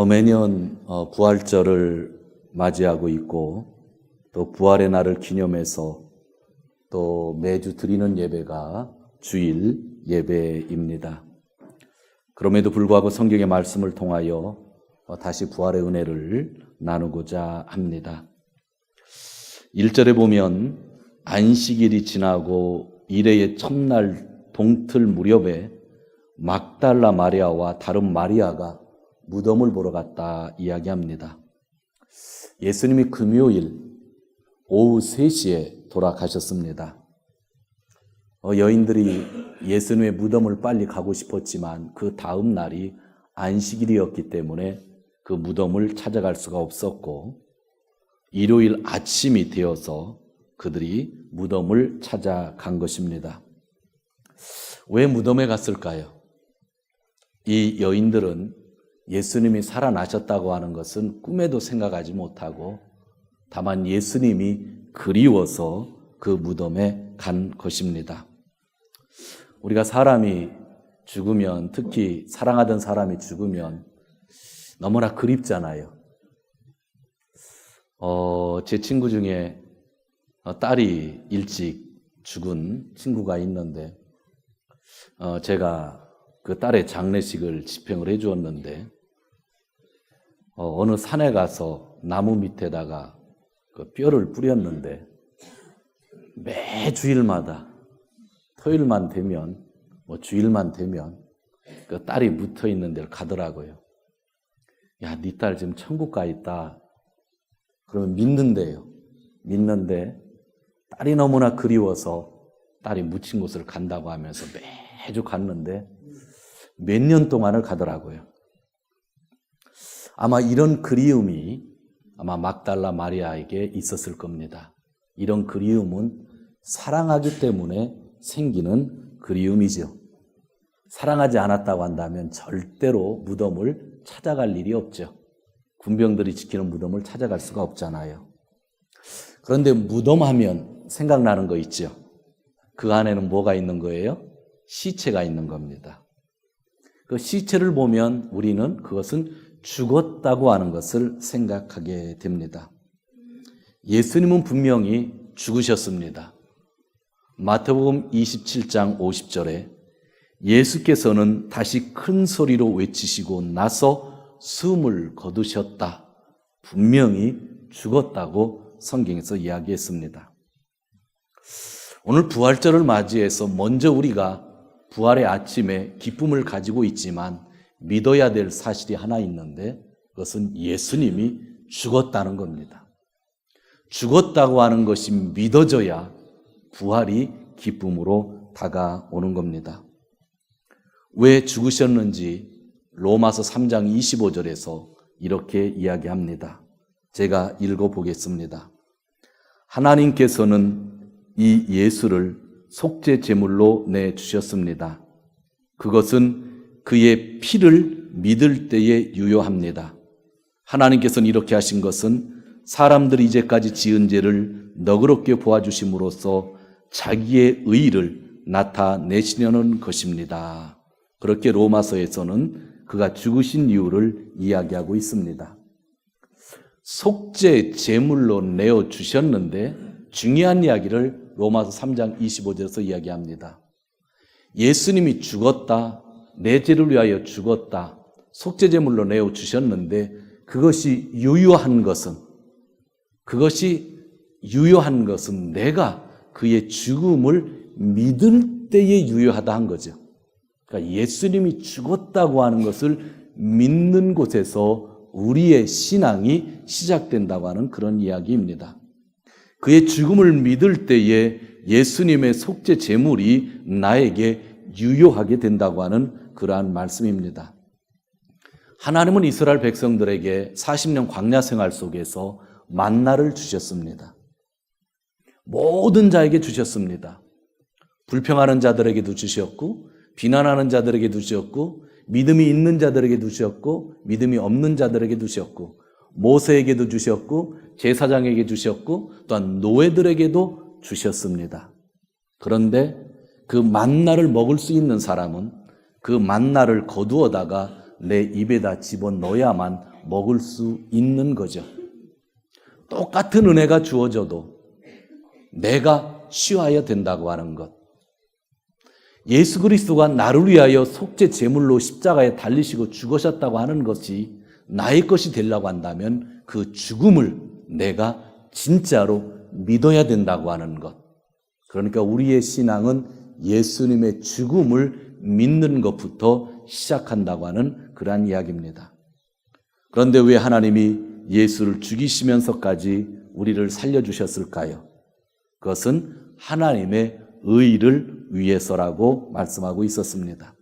매년 부활절을 맞이하고 있고 또 부활의 날을 기념해서 또 매주 드리는 예배가 주일 예배입니다. 그럼에도 불구하고 성경의 말씀을 통하여 다시 부활의 은혜를 나누고자 합니다. 1절에 보면 안식일이 지나고 이레의 첫날 동틀 무렵에 막달라 마리아와 다른 마리아가 무덤을 보러 갔다 이야기합니다. 예수님이 금요일 오후 3시에 돌아가셨습니다. 여인들이 예수님의 무덤을 빨리 가고 싶었지만 그 다음 날이 안식일이었기 때문에 그 무덤을 찾아갈 수가 없었고 일요일 아침이 되어서 그들이 무덤을 찾아간 것입니다. 왜 무덤에 갔을까요? 이 여인들은 예수님이 살아나셨다고 하는 것은 꿈에도 생각하지 못하고 다만 예수님이 그리워서 그 무덤에 간 것입니다. 우리가 사람이 죽으면, 특히 사랑하던 사람이 죽으면 너무나 그립잖아요. 제 친구 중에 딸이 일찍 죽은 친구가 있는데 제가 그 딸의 장례식을 집행을 해 주었는데 어느 산에 가서 나무 밑에다가 그 뼈를 뿌렸는데 매 주일마다 토요일만 되면 주일만 되면 그 딸이 묻어 있는 데를 가더라고요. 야, 네 딸 지금 천국 가 있다. 그러면 믿는데요. 믿는데 딸이 너무나 그리워서 딸이 묻힌 곳을 간다고 하면서 매주 갔는데 몇 년 동안을 가더라고요. 아마 이런 그리움이 아마 막달라 마리아에게 있었을 겁니다. 이런 그리움은 사랑하기 때문에 생기는 그리움이죠. 사랑하지 않았다고 한다면 절대로 무덤을 찾아갈 일이 없죠. 군병들이 지키는 무덤을 찾아갈 수가 없잖아요. 그런데 무덤하면 생각나는 거 있죠. 그 안에는 뭐가 있는 거예요? 시체가 있는 겁니다. 그 시체를 보면 우리는 그것은 죽었다고 하는 것을 생각하게 됩니다. 예수님은 분명히 죽으셨습니다. 마태복음 27장 50절에 예수께서는 다시 큰 소리로 외치시고 나서 숨을 거두셨다. 분명히 죽었다고 성경에서 이야기했습니다. 오늘 부활절을 맞이해서 먼저 우리가 부활의 아침에 기쁨을 가지고 있지만 믿어야 될 사실이 하나 있는데 그것은 예수님이 죽었다는 겁니다. 죽었다고 하는 것이 믿어져야 부활이 기쁨으로 다가오는 겁니다. 왜 죽으셨는지 로마서 3장 25절에서 이렇게 이야기합니다. 제가 읽어보겠습니다. 하나님께서는 이 예수를 속죄 제물로 내주셨습니다. 그것은 그의 피를 믿을 때에 유효합니다. 하나님께서는 이렇게 하신 것은 사람들이 이제까지 지은 죄를 너그럽게 보아주심으로써 자기의 의를 나타내시려는 것입니다. 그렇게 로마서에서는 그가 죽으신 이유를 이야기하고 있습니다. 속죄 제물로 내어주셨는데 중요한 이야기를 로마서 3장 25절에서 이야기합니다. 예수님이 죽었다, 내 죄를 위하여 죽었다, 속죄 제물로 내어주셨는데 그것이 유효한 것은 내가 그의 죽음을 믿을 때에 유효하다 한 거죠. 그러니까 예수님이 죽었다고 하는 것을 믿는 곳에서 우리의 신앙이 시작된다고 하는 그런 이야기입니다. 그의 죽음을 믿을 때에 예수님의 속죄 제물이 나에게 유효하게 된다고 하는 그러한 말씀입니다. 하나님은 이스라엘 백성들에게 40년 광야 생활 속에서 만나를 주셨습니다. 모든 자에게 주셨습니다. 불평하는 자들에게도 주셨고 비난하는 자들에게도 주셨고 믿음이 있는 자들에게도 주셨고 믿음이 없는 자들에게도 주셨고 모세에게도 주셨고 제사장에게 주셨고 또한 노예들에게도 주셨습니다. 그런데 그 만나를 먹을 수 있는 사람은 그 만나를 거두어다가 내 입에다 집어넣어야만 먹을 수 있는 거죠. 똑같은 은혜가 주어져도 내가 취하여야 된다고 하는 것. 예수 그리스도가 나를 위하여 속죄 제물로 십자가에 달리시고 죽으셨다고 하는 것이 나의 것이 되려고 한다면 그 죽음을 내가 진짜로 믿어야 된다고 하는 것. 그러니까 우리의 신앙은 예수님의 죽음을 믿는 것부터 시작한다고 하는 그러한 이야기입니다. 그런데 왜 하나님이 예수를 죽이시면서까지 우리를 살려주셨을까요? 그것은 하나님의 의를 위해서라고 말씀하고 있었습니다.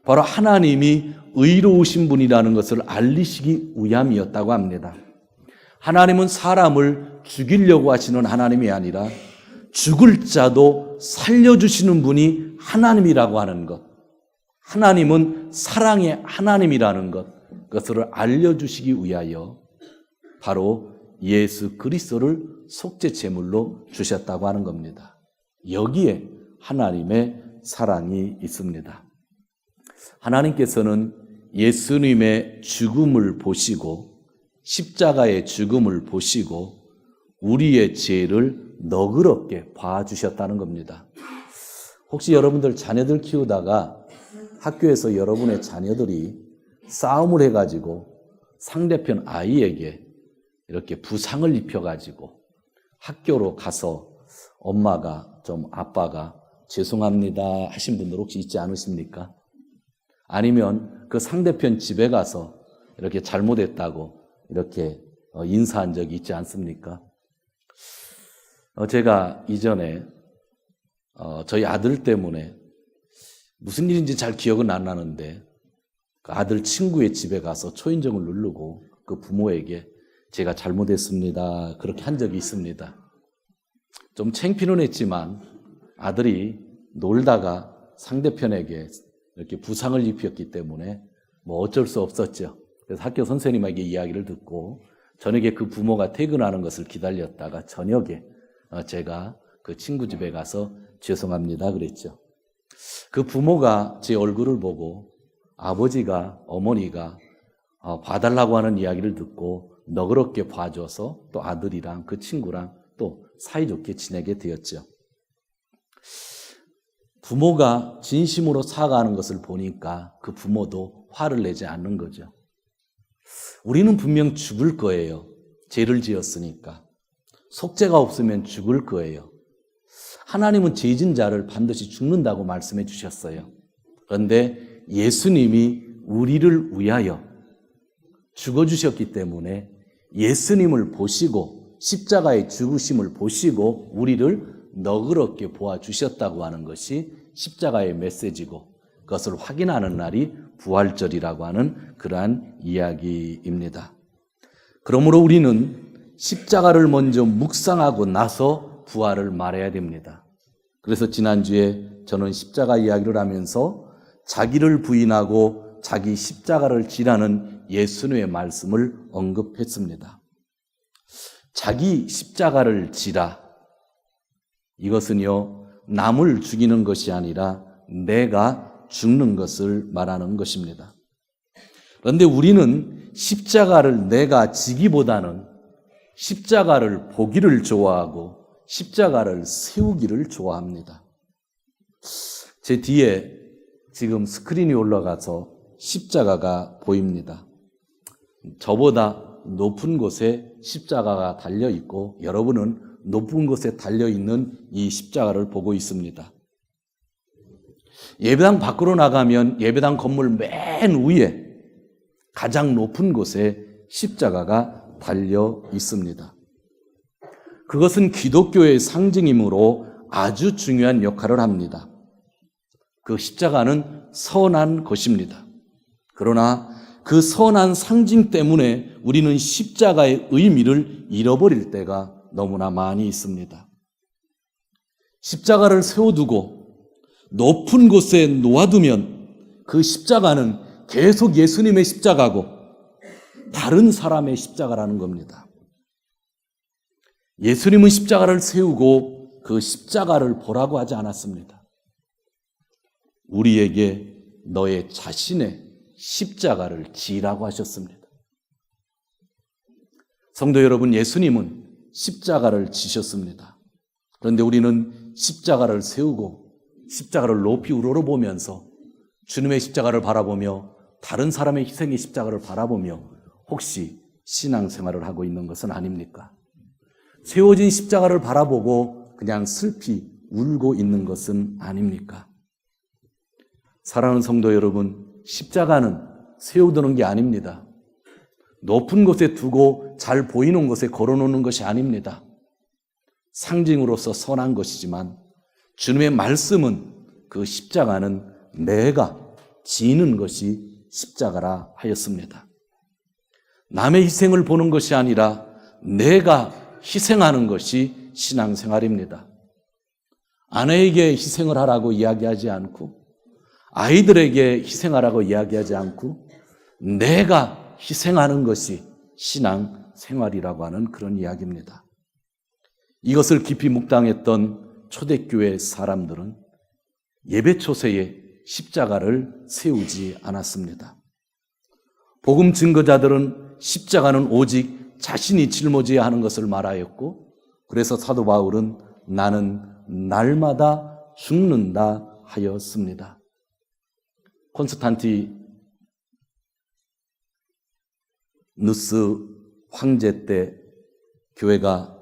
바로 하나님이 의로우신 분이라는 것을 알리시기 위함이었다고 합니다. 하나님은 사람을 죽이려고 하시는 하나님이 아니라 죽을 자도 살려주시는 분이 하나님이라고 하는 것. 하나님은 사랑의 하나님이라는 것. 그것을 알려주시기 위하여 바로 예수 그리스도를 속죄 제물로 주셨다고 하는 겁니다. 여기에 하나님의 사랑이 있습니다. 하나님께서는 예수님의 죽음을 보시고 십자가의 죽음을 보시고 우리의 죄를 너그럽게 봐주셨다는 겁니다. 혹시 여러분들 자녀들 키우다가 학교에서 여러분의 자녀들이 싸움을 해가지고 상대편 아이에게 이렇게 부상을 입혀가지고 학교로 가서 엄마가 좀 아빠가 죄송합니다 하신 분들 혹시 있지 않으십니까? 아니면 그 상대편 집에 가서 이렇게 잘못했다고 이렇게 인사한 적이 있지 않습니까? 제가 이전에 저희 아들 때문에 무슨 일인지 잘 기억은 안 나는데 그 아들 친구의 집에 가서 초인종을 누르고 그 부모에게 제가 잘못했습니다 그렇게 한 적이 있습니다. 좀 창피는 했지만 아들이 놀다가 상대편에게 이렇게 부상을 입혔기 때문에 뭐 어쩔 수 없었죠. 그래서 학교 선생님에게 이야기를 듣고 저녁에 그 부모가 퇴근하는 것을 기다렸다가 저녁에 제가 그 친구 집에 가서 죄송합니다 그랬죠. 그 부모가 제 얼굴을 보고 아버지가 어머니가 봐달라고 하는 이야기를 듣고 너그럽게 봐줘서 또 아들이랑 그 친구랑 또 사이좋게 지내게 되었죠. 부모가 진심으로 사과하는 것을 보니까 그 부모도 화를 내지 않는 거죠. 우리는 분명 죽을 거예요. 죄를 지었으니까. 속죄가 없으면 죽을 거예요. 하나님은 죄진 자를 반드시 죽는다고 말씀해 주셨어요. 그런데 예수님이 우리를 위하여 죽어주셨기 때문에 예수님을 보시고 십자가의 죽으심을 보시고 우리를 너그럽게 보아주셨다고 하는 것이 십자가의 메시지고 그것을 확인하는 날이 부활절이라고 하는 그러한 이야기입니다. 그러므로 우리는 십자가를 먼저 묵상하고 나서 부활을 말해야 됩니다. 그래서 지난주에 저는 십자가 이야기를 하면서 자기를 부인하고 자기 십자가를 지라는 예수님의 말씀을 언급했습니다. 자기 십자가를 지라. 이것은요, 남을 죽이는 것이 아니라 내가 죽는 것을 말하는 것입니다. 그런데 우리는 십자가를 내가 지기보다는 십자가를 보기를 좋아하고 십자가를 세우기를 좋아합니다. 제 뒤에 지금 스크린이 올라가서 십자가가 보입니다. 저보다 높은 곳에 십자가가 달려있고 여러분은 높은 곳에 달려있는 이 십자가를 보고 있습니다. 예배당 밖으로 나가면 예배당 건물 맨 위에 가장 높은 곳에 십자가가 달려 있습니다. 그것은 기독교의 상징이므로 아주 중요한 역할을 합니다. 그 십자가는 선한 것입니다. 그러나 그 선한 상징 때문에 우리는 십자가의 의미를 잃어버릴 때가 너무나 많이 있습니다. 십자가를 세워두고 높은 곳에 놓아두면 그 십자가는 계속 예수님의 십자가고 다른 사람의 십자가라는 겁니다. 예수님은 십자가를 세우고 그 십자가를 보라고 하지 않았습니다. 우리에게 너의 자신의 십자가를 지라고 하셨습니다. 성도 여러분, 예수님은 십자가를 지셨습니다. 그런데 우리는 십자가를 세우고 십자가를 높이 우러러보면서 주님의 십자가를 바라보며 다른 사람의 희생의 십자가를 바라보며 혹시 신앙생활을 하고 있는 것은 아닙니까? 세워진 십자가를 바라보고 그냥 슬피 울고 있는 것은 아닙니까? 사랑하는 성도 여러분, 십자가는 세워두는 게 아닙니다. 높은 곳에 두고 잘 보이는 곳에 걸어놓는 것이 아닙니다. 상징으로서 선한 것이지만 주님의 말씀은 그 십자가는 내가 지는 것이 십자가라 하였습니다. 남의 희생을 보는 것이 아니라 내가 희생하는 것이 신앙생활입니다. 아내에게 희생을 하라고 이야기하지 않고 아이들에게 희생하라고 이야기하지 않고 내가 희생하는 것이 신앙생활이라고 하는 그런 이야기입니다. 이것을 깊이 묵상했던 초대교회 사람들은 예배 초세에 십자가를 세우지 않았습니다. 복음 증거자들은 십자가는 오직 자신이 짊어져야 하는 것을 말하였고, 그래서 사도 바울은 나는 날마다 죽는다 하였습니다. 콘스탄티누스 황제 때 교회가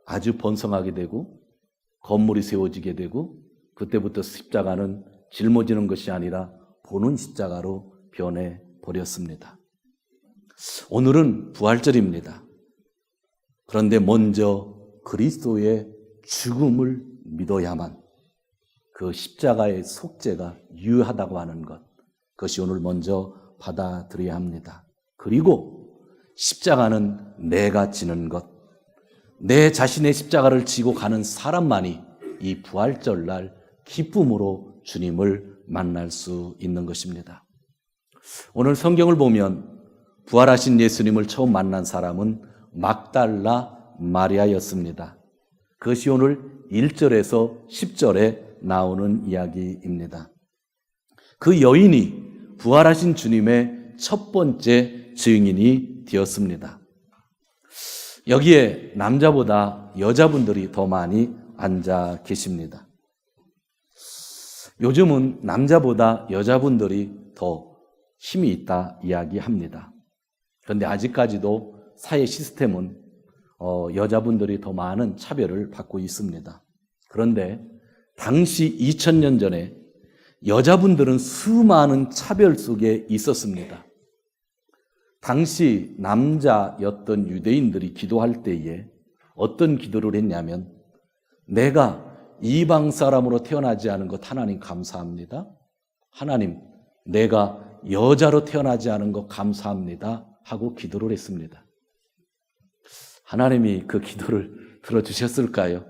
아주 번성하게 되고 건물이 세워지게 되고 그때부터 십자가는 짊어지는 것이 아니라 보는 십자가로 변해버렸습니다. 오늘은 부활절입니다. 그런데 먼저 그리스도의 죽음을 믿어야만 그 십자가의 속죄가 유효하다고 하는 것, 그것이 오늘 먼저 받아들여야 합니다. 그리고 십자가는 내가 지는 것, 내 자신의 십자가를 지고 가는 사람만이 이 부활절날 기쁨으로 주님을 만날 수 있는 것입니다. 오늘 성경을 보면 부활하신 예수님을 처음 만난 사람은 막달라 마리아였습니다. 그것이 오늘 1절에서 10절에 나오는 이야기입니다. 그 여인이 부활하신 주님의 첫 번째 증인이 되었습니다. 여기에 남자보다 여자분들이 더 많이 앉아 계십니다. 요즘은 남자보다 여자분들이 더 힘이 있다 이야기합니다. 그런데 아직까지도 사회 시스템은 여자분들이 더 많은 차별을 받고 있습니다. 그런데 당시 2000년 전에 여자분들은 수많은 차별 속에 있었습니다. 당시 남자였던 유대인들이 기도할 때에 어떤 기도를 했냐면, 내가 이방 사람으로 태어나지 않은 것 하나님 감사합니다. 하나님, 내가 여자로 태어나지 않은 것 감사합니다 하고 기도를 했습니다. 하나님이 그 기도를 들어주셨을까요?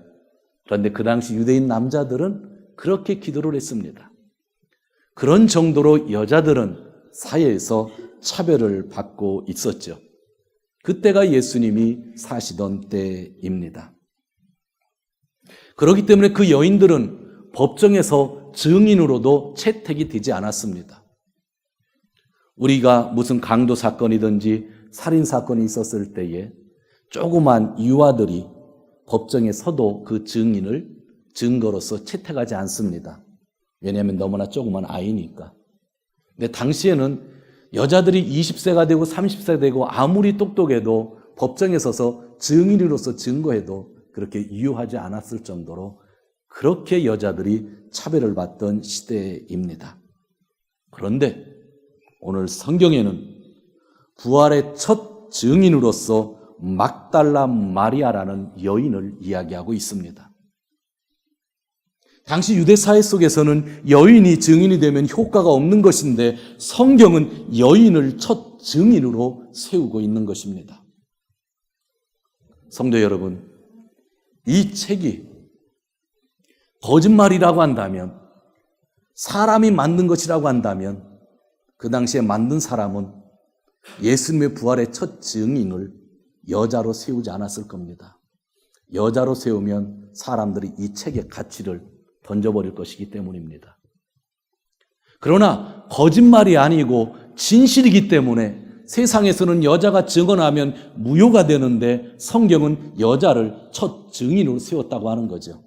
그런데 그 당시 유대인 남자들은 그렇게 기도를 했습니다. 그런 정도로 여자들은 사회에서 차별을 받고 있었죠. 그때가 예수님이 사시던 때입니다. 그렇기 때문에 그 여인들은 법정에서 증인으로도 채택이 되지 않았습니다. 우리가 무슨 강도 사건이든지 살인 사건이 있었을 때에 조그만 유아들이 법정에 서도 그 증인을 증거로서 채택하지 않습니다. 왜냐하면 너무나 조그만 아이니까. 근데 당시에는 여자들이 20세가 되고 30세가 되고 아무리 똑똑해도 법정에 서서 증인으로서 증거해도 그렇게 유효하지 않았을 정도로 그렇게 여자들이 차별을 받던 시대입니다. 그런데 오늘 성경에는 부활의 첫 증인으로서 막달라 마리아라는 여인을 이야기하고 있습니다. 당시 유대 사회 속에서는 여인이 증인이 되면 효과가 없는 것인데 성경은 여인을 첫 증인으로 세우고 있는 것입니다. 성도 여러분, 이 책이 거짓말이라고 한다면, 사람이 만든 것이라고 한다면 그 당시에 만든 사람은 예수님의 부활의 첫 증인을 여자로 세우지 않았을 겁니다. 여자로 세우면 사람들이 이 책의 가치를 던져버릴 것이기 때문입니다. 그러나 거짓말이 아니고 진실이기 때문에 세상에서는 여자가 증언하면 무효가 되는데 성경은 여자를 첫 증인으로 세웠다고 하는 거죠.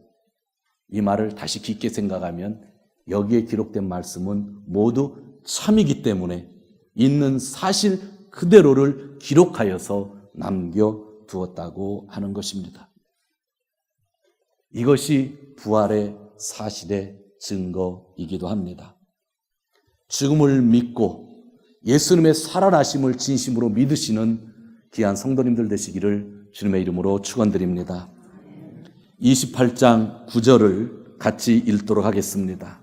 이 말을 다시 깊게 생각하면 여기에 기록된 말씀은 모두 참이기 때문에 있는 사실 그대로를 기록하여서 남겨두었다고 하는 것입니다. 이것이 부활의 사실의 증거이기도 합니다. 죽음을 믿고 예수님의 살아나심을 진심으로 믿으시는 귀한 성도님들 되시기를 주님의 이름으로 축원드립니다. 28장 9절을 같이 읽도록 하겠습니다.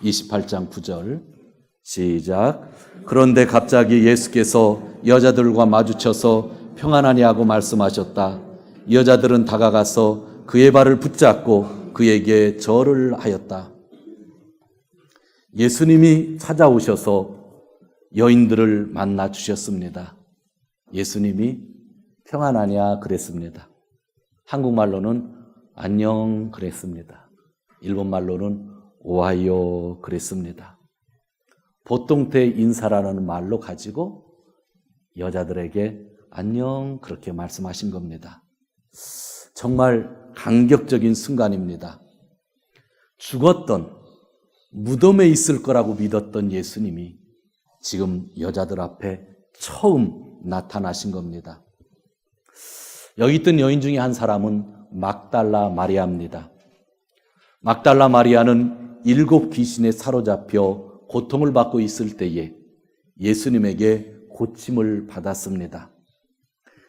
28장 9절 시작. 그런데 갑자기 예수께서 여자들과 마주쳐서 평안하냐고 말씀하셨다. 여자들은 다가가서 그의 발을 붙잡고 그에게 절을 하였다. 예수님이 찾아오셔서 여인들을 만나 주셨습니다. 예수님이 평안하냐 그랬습니다. 한국말로는 안녕 그랬습니다. 일본말로는 오하요 그랬습니다. 보통 때 인사라는 말로 가지고 여자들에게 안녕 그렇게 말씀하신 겁니다. 정말 감격적인 순간입니다. 죽었던 무덤에 있을 거라고 믿었던 예수님이 지금 여자들 앞에 처음 나타나신 겁니다. 여기 있던 여인 중에 한 사람은 막달라 마리아입니다. 막달라 마리아는 7 귀신에 사로잡혀 고통을 받고 있을 때에 예수님에게 고침을 받았습니다.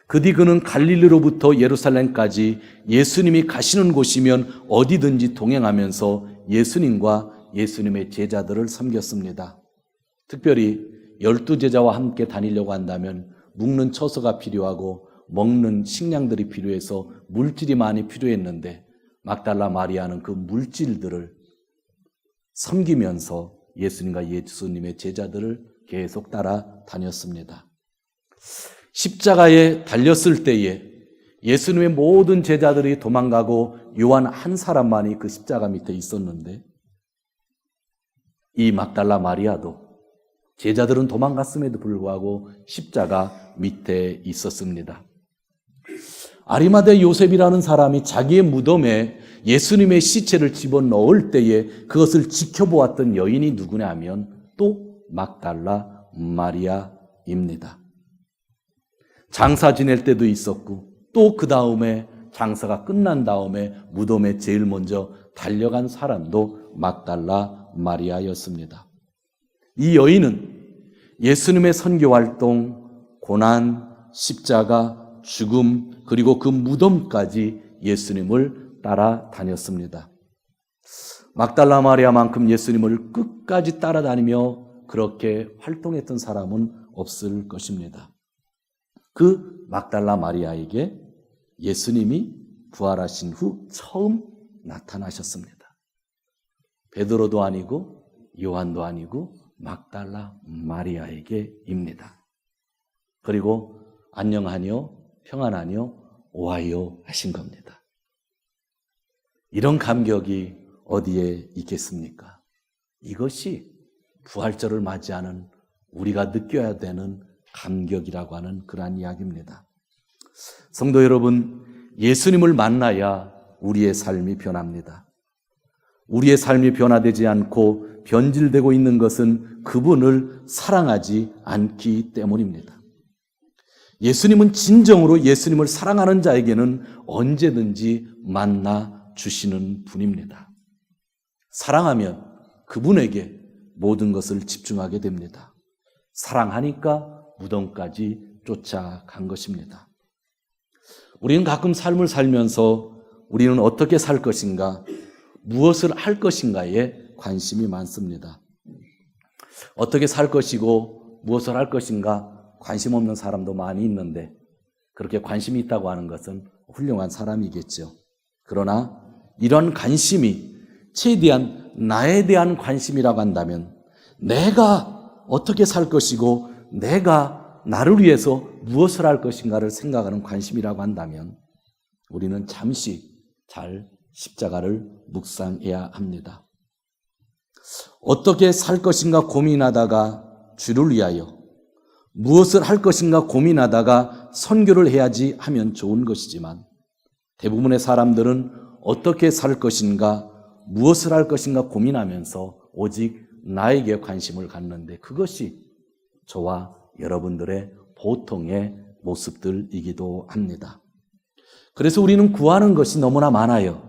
그 뒤 그는 갈릴리로부터 예루살렘까지 예수님이 가시는 곳이면 어디든지 동행하면서 예수님과 예수님의 제자들을 섬겼습니다. 특별히 12제자와 함께 다니려고 한다면 묵는 처소가 필요하고 먹는 식량들이 필요해서 물질이 많이 필요했는데 막달라 마리아는 그 물질들을 섬기면서 예수님과 예수님의 제자들을 계속 따라다녔습니다. 십자가에 달렸을 때에 예수님의 모든 제자들이 도망가고 요한 한 사람만이 그 십자가 밑에 있었는데 이 막달라 마리아도 제자들은 도망갔음에도 불구하고 십자가 밑에 있었습니다. 아리마대 요셉이라는 사람이 자기의 무덤에 예수님의 시체를 집어넣을 때에 그것을 지켜보았던 여인이 누구냐 하면 또 막달라 마리아입니다. 장사 지낼 때도 있었고 또 그 다음에 장사가 끝난 다음에 무덤에 제일 먼저 달려간 사람도 막달라 마리아였습니다. 이 여인은 예수님의 선교활동, 고난, 십자가, 죽음 그리고 그 무덤까지 예수님을 따라다녔습니다. 막달라 마리아만큼 예수님을 끝까지 따라다니며 그렇게 활동했던 사람은 없을 것입니다. 그 막달라 마리아에게 예수님이 부활하신 후 처음 나타나셨습니다. 베드로도 아니고 요한도 아니고 막달라 마리아에게입니다. 그리고 안녕하뇨, 평안하뇨, 오하요 하신 겁니다. 이런 감격이 어디에 있겠습니까? 이것이 부활절을 맞이하는 우리가 느껴야 되는 감격이라고 하는 그러한 이야기입니다. 성도 여러분, 예수님을 만나야 우리의 삶이 변합니다. 우리의 삶이 변화되지 않고 변질되고 있는 것은 그분을 사랑하지 않기 때문입니다. 예수님은 진정으로 예수님을 사랑하는 자에게는 언제든지 만나 주시는 분입니다. 사랑하면 그분에게 모든 것을 집중하게 됩니다. 사랑하니까 무덤까지 쫓아간 것입니다. 우리는 가끔 삶을 살면서 우리는 어떻게 살 것인가, 무엇을 할 것인가에 관심이 많습니다. 어떻게 살 것이고 무엇을 할 것인가 관심 없는 사람도 많이 있는데 그렇게 관심이 있다고 하는 것은 훌륭한 사람이겠죠. 그러나 이런 관심이 최대한 나에 대한 관심이라고 한다면 내가 어떻게 살 것이고 내가 나를 위해서 무엇을 할 것인가를 생각하는 관심이라고 한다면 우리는 잠시 잘 십자가를 묵상해야 합니다. 어떻게 살 것인가 고민하다가 주를 위하여 무엇을 할 것인가 고민하다가 선교를 해야지 하면 좋은 것이지만 대부분의 사람들은 어떻게 살 것인가, 무엇을 할 것인가 고민하면서 오직 나에게 관심을 갖는데 그것이 저와 여러분들의 보통의 모습들이기도 합니다. 그래서 우리는 구하는 것이 너무나 많아요.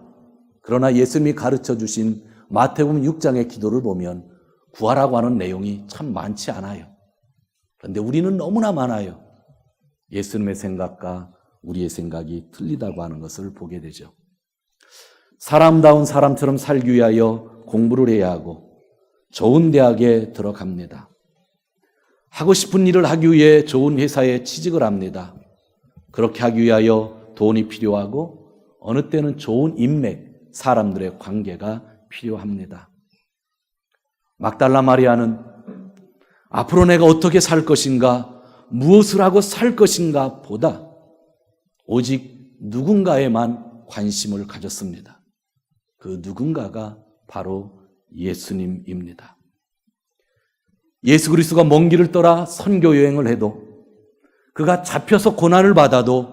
그러나 예수님이 가르쳐 주신 마태복음 6장의 기도를 보면 구하라고 하는 내용이 참 많지 않아요. 그런데 우리는 너무나 많아요. 예수님의 생각과 우리의 생각이 틀리다고 하는 것을 보게 되죠. 사람다운 사람처럼 살기 위하여 공부를 해야 하고 좋은 대학에 들어갑니다. 하고 싶은 일을 하기 위해 좋은 회사에 취직을 합니다. 그렇게 하기 위하여 돈이 필요하고 어느 때는 좋은 인맥, 사람들의 관계가 필요합니다. 막달라 마리아는 앞으로 내가 어떻게 살 것인가, 무엇을 하고 살 것인가 보다 오직 누군가에만 관심을 가졌습니다. 그 누군가가 바로 예수님입니다. 예수 그리스도가 먼 길을 떠나 선교 여행을 해도, 그가 잡혀서 고난을 받아도,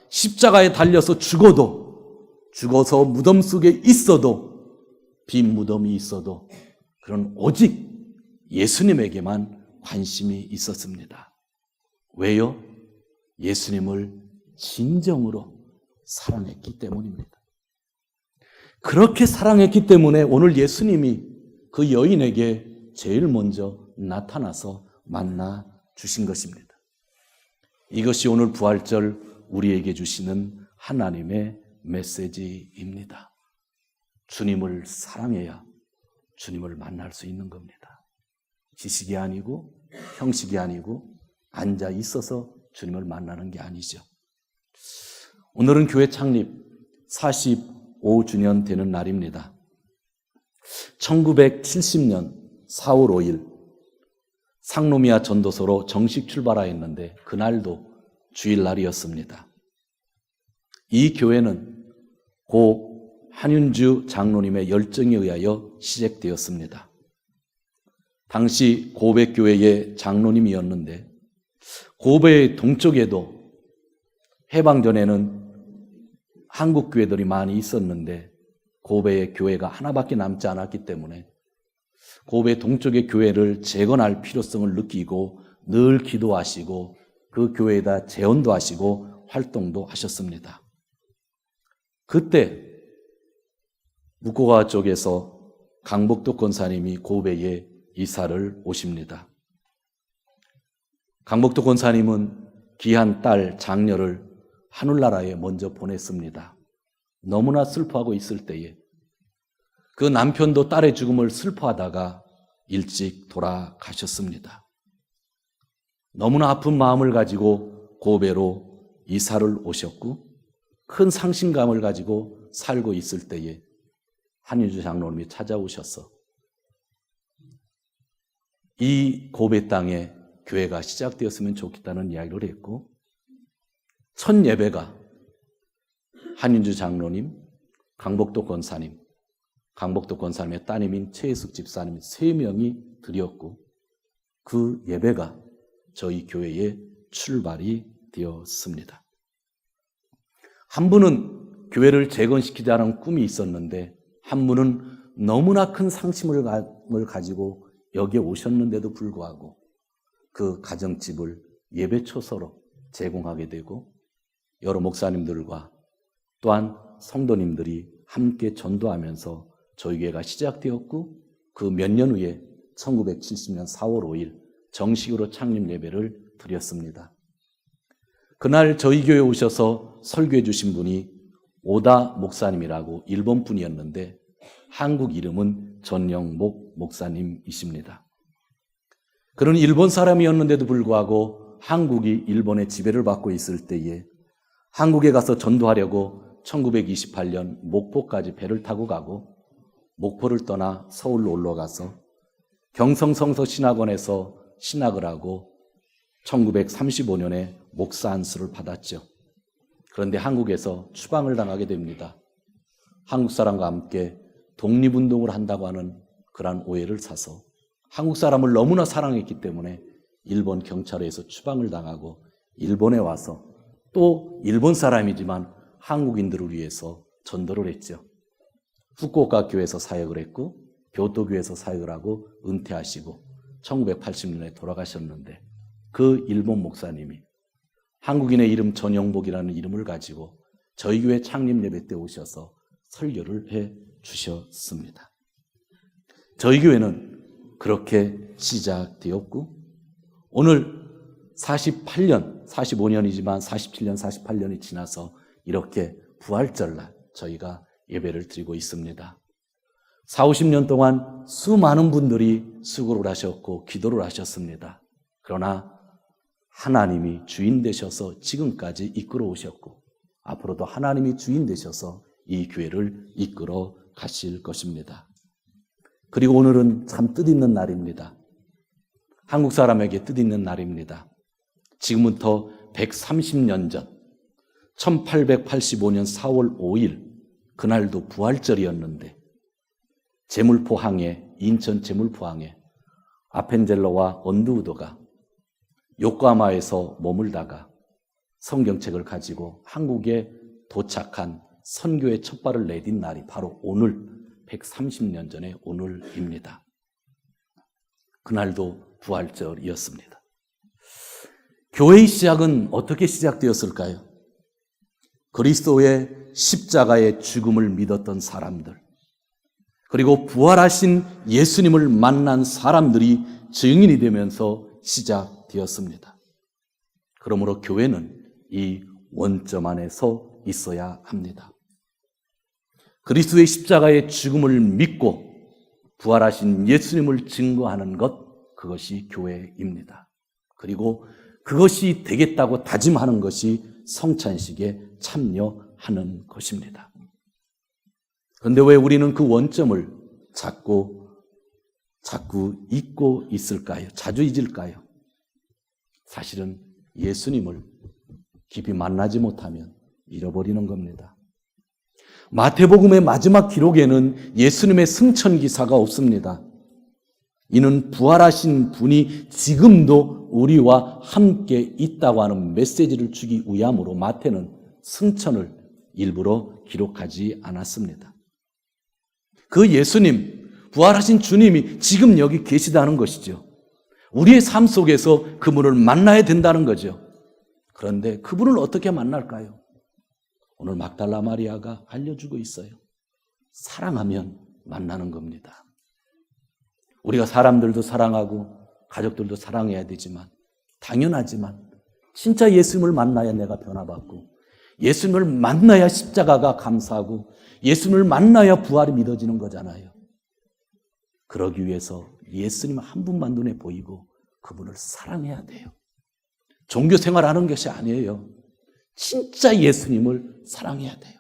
십자가에 달려서 죽어서 무덤 속에 있어도, 빈 무덤이 있어도 그런 오직 예수님에게만 관심이 있었습니다. 왜요? 예수님을 진정으로 사랑했기 때문입니다. 그렇게 사랑했기 때문에 오늘 예수님이 그 여인에게 제일 먼저 나타나서 만나 주신 것입니다. 이것이 오늘 부활절 우리에게 주시는 하나님의 메시지입니다. 주님을 사랑해야 주님을 만날 수 있는 겁니다. 지식이 아니고 형식이 아니고 앉아 있어서 주님을 만나는 게 아니죠. 오늘은 교회 창립 45주년 되는 날입니다. 1970년 4월 5일 상노미아 전도서로 정식 출발하였는데 그날도 주일날이었습니다. 이 교회는 고 한윤주 장로님의 열정에 의하여 시작되었습니다. 당시 고백교회의 장로님이었는데 고베의 동쪽에도 해방 전에는 한국 교회들이 많이 있었는데 고베의 교회가 하나밖에 남지 않았기 때문에 고베 동쪽의 교회를 재건할 필요성을 느끼고 늘 기도하시고 그 교회에다 재원도 하시고 활동도 하셨습니다. 그때 묵고가 쪽에서 강복도 권사님이 고베에 이사를 오십니다. 강복도 권사님은 귀한 딸 장녀를 하늘나라에 먼저 보냈습니다. 너무나 슬퍼하고 있을 때에 그 남편도 딸의 죽음을 슬퍼하다가 일찍 돌아가셨습니다. 너무나 아픈 마음을 가지고 고베로 이사를 오셨고 큰 상심감을 가지고 살고 있을 때에 한윤주 장로님이 찾아오셔서 이 고베 땅에 교회가 시작되었으면 좋겠다는 이야기를 했고 첫 예배가 한윤주 장로님, 강복도 권사님, 강복도 권사님의 따님인 최혜숙 집사님 3명이 드렸고 그 예배가 저희 교회의 출발이 되었습니다. 한 분은 교회를 재건시키자는 꿈이 있었는데 한 분은 너무나 큰 상심을 가지고 여기에 오셨는데도 불구하고 그 가정집을 예배초소로 제공하게 되고 여러 목사님들과 또한 성도님들이 함께 전도하면서 저희 교회가 시작되었고 그 몇 년 후에 1970년 4월 5일 정식으로 창립 예배를 드렸습니다. 그날 저희 교회에 오셔서 설교해 주신 분이 오다 목사님이라고 일본 분이었는데 한국 이름은 전영목 목사님이십니다. 그런 일본 사람이었는데도 불구하고 한국이 일본의 지배를 받고 있을 때에 한국에 가서 전도하려고 1928년 목포까지 배를 타고 가고 목포를 떠나 서울로 올라가서 경성성서 신학원에서 신학을 하고 1935년에 목사 안수를 받았죠. 그런데 한국에서 추방을 당하게 됩니다. 한국 사람과 함께 독립운동을 한다고 하는 그러한 오해를 사서 한국 사람을 너무나 사랑했기 때문에 일본 경찰에서 추방을 당하고 일본에 와서 또 일본 사람이지만 한국인들을 위해서 전도를 했죠. 후쿠오카 교회에서 사역을 했고 교토 교회에서 사역을 하고 은퇴하시고 1980년에 돌아가셨는데 그 일본 목사님이 한국인의 이름 전영복이라는 이름을 가지고 저희 교회 창립 예배 때 오셔서 설교를 해 주셨습니다. 저희 교회는 그렇게 시작되었고 오늘 48년, 45년이지만 47년, 48년이 지나서 이렇게 부활절날 저희가 예배를 드리고 있습니다. 40, 50년 동안 수많은 분들이 수고를 하셨고 기도를 하셨습니다. 그러나 하나님이 주인 되셔서 지금까지 이끌어 오셨고 앞으로도 하나님이 주인 되셔서 이 교회를 이끌어 가실 것입니다. 그리고 오늘은 참 뜻있는 날입니다. 한국 사람에게 뜻있는 날입니다. 지금부터 130년 전 1885년 4월 5일 그날도 부활절이었는데 제물포항에 인천 제물포항에 아펜젤러와 언두우도가 요코하마에서 머물다가 성경책을 가지고 한국에 도착한 선교의 첫 발을 내딘 날이 바로 오늘 130년 전의 오늘입니다. 그날도 부활절이었습니다. 교회의 시작은 어떻게 시작되었을까요? 그리스도의 십자가의 죽음을 믿었던 사람들, 그리고 부활하신 예수님을 만난 사람들이 증인이 되면서 시작되었습니다. 그러므로 교회는 이 원점 안에서 있어야 합니다. 그리스도의 십자가의 죽음을 믿고 부활하신 예수님을 증거하는 것, 그것이 교회입니다. 그리고 그것이 되겠다고 다짐하는 것이 성찬식에 참여하는 것입니다. 그런데 왜 우리는 그 원점을 자꾸 잊고 있을까요? 자주 잊을까요? 사실은 예수님을 깊이 만나지 못하면 잃어버리는 겁니다. 마태복음의 마지막 기록에는 예수님의 승천 기사가 없습니다. 이는 부활하신 분이 지금도 우리와 함께 있다고 하는 메시지를 주기 위함으로 마태는 승천을 일부러 기록하지 않았습니다. 그 예수님, 부활하신 주님이 지금 여기 계시다는 것이죠. 우리의 삶 속에서 그분을 만나야 된다는 거죠. 그런데 그분을 어떻게 만날까요? 오늘 막달라 마리아가 알려주고 있어요. 사랑하면 만나는 겁니다. 우리가 사람들도 사랑하고 가족들도 사랑해야 되지만 당연하지만 진짜 예수님을 만나야 내가 변화받고 예수님을 만나야 십자가가 감사하고 예수님을 만나야 부활이 믿어지는 거잖아요. 그러기 위해서 예수님 한 분만 눈에 보이고 그분을 사랑해야 돼요. 종교 생활하는 것이 아니에요. 진짜 예수님을 사랑해야 돼요.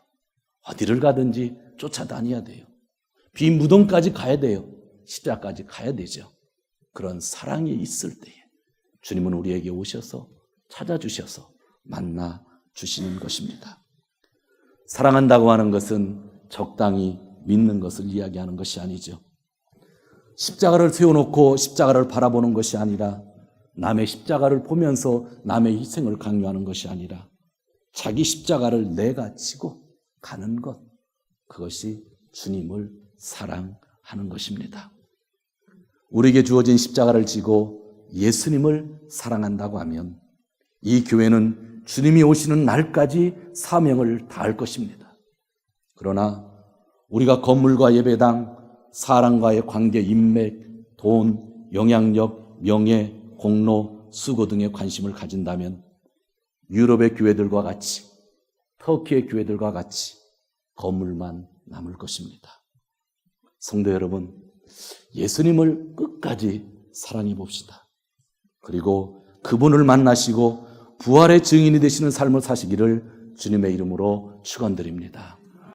어디를 가든지 쫓아다녀야 돼요. 빈 무덤까지 가야 돼요. 십자가까지 가야 되죠. 그런 사랑이 있을 때에 주님은 우리에게 오셔서 찾아주셔서 만나 주시는 것입니다. 사랑한다고 하는 것은 적당히 믿는 것을 이야기하는 것이 아니죠. 십자가를 세워놓고 십자가를 바라보는 것이 아니라 남의 십자가를 보면서 남의 희생을 강요하는 것이 아니라 자기 십자가를 내가 지고 가는 것, 그것이 주님을 사랑하는 것입니다. 우리에게 주어진 십자가를 지고 예수님을 사랑한다고 하면 이 교회는 주님이 오시는 날까지 사명을 다할 것입니다. 그러나 우리가 건물과 예배당, 사람과의 관계, 인맥, 돈, 영향력, 명예, 공로, 수고 등에 관심을 가진다면 유럽의 교회들과 같이, 터키의 교회들과 같이 건물만 남을 것입니다. 성도 여러분, 예수님을 끝까지 사랑해 봅시다. 그리고 그분을 만나시고 부활의 증인이 되시는 삶을 사시기를 주님의 이름으로 축원드립니다.